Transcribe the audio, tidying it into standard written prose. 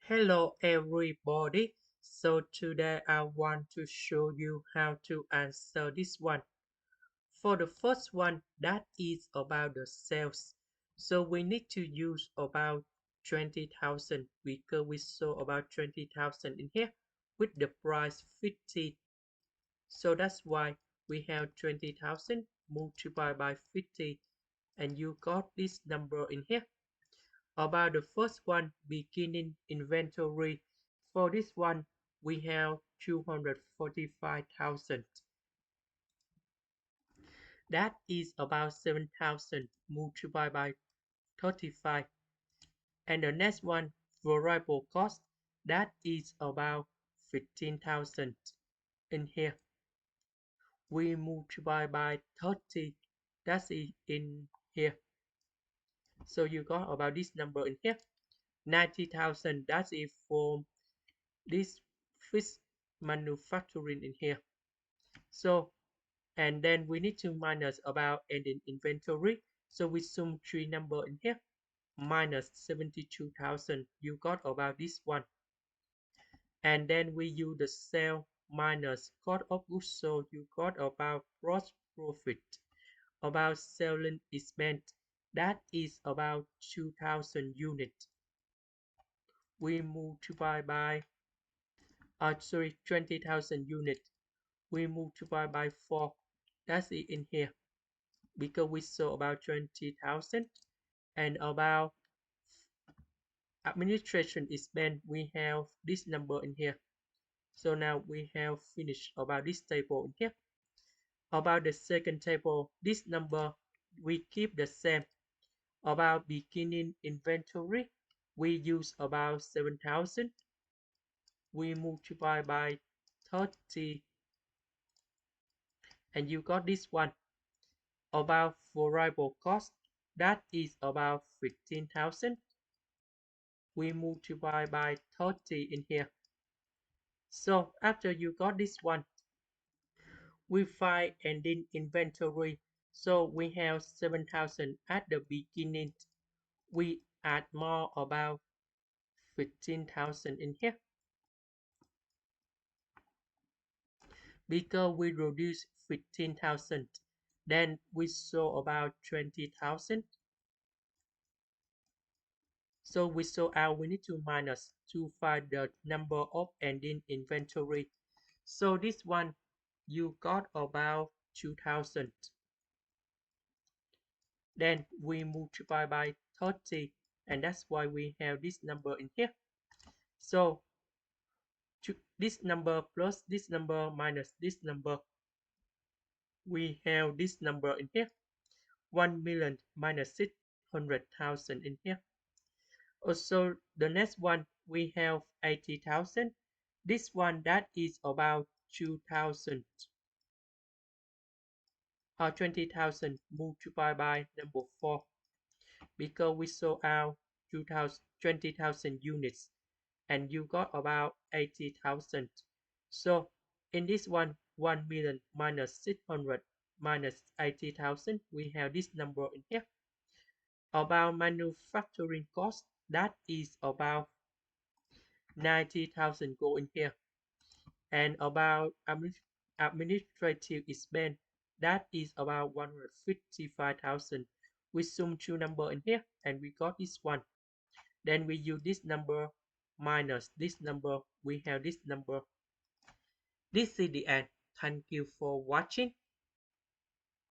Hello everybody. So today I want to show you how to answer this one. For the first one, that is about the sales. So we need to use about 20,000 because we saw about 20,000 in here with the price 50. So that's why we have 20,000 multiplied by 50 and you got this number in here. About the first one, beginning inventory. For this one, we have 245,000. That is about 7,000 multiplied by 35. And the next one, variable cost. That is about 15,000 in here. We multiply by 30. That's in here. So you got about this number in here. 90,000. That is for this fixed manufacturing in here. So, and then we need to minus about ending inventory. So we sum three number in here, minus 72,000. You got about this one. And then we use the sale minus cost of goods sold. You got about gross profit. About selling expense. That is about 2,000 units. We multiply by 20,000 units. We multiply by 4. That's it in here. Because we saw about 20,000 and about administration expense, we have this number in here. So now we have finished about this table in here. About the second table, this number we keep the same. About beginning inventory, we use about 7,000. We multiply by 30 and you got this one. About variable cost, that is about 15,000. We multiply by 30 in here. So after you got this one, we find ending inventory. So we have 7,000 at the beginning. We add more about 15,000 in here. Because we reduce 15,000, then we saw about 20,000. So we saw out we need to minus to find the number of ending inventory. So this one you got about 2,000. Then we multiply by 30 and that's why we have this number in here. So this number plus this number minus this number, we have this number in here. 1 million minus 600,000 in here. Also the next one we have 80,000. This one that is about 2,000 or 20,000 multiplied by number 4 because we saw out 20,000 units and you got about 80,000. So in this one, 1 million minus 600 minus 80,000, we have this number in here. About manufacturing cost, that is about 90,000 go in here. And about administrative expense, that is about 155,000. We sum two number in here and we got this one. Then we use this number minus this number, we have this number. This is the end. Thank you for watching.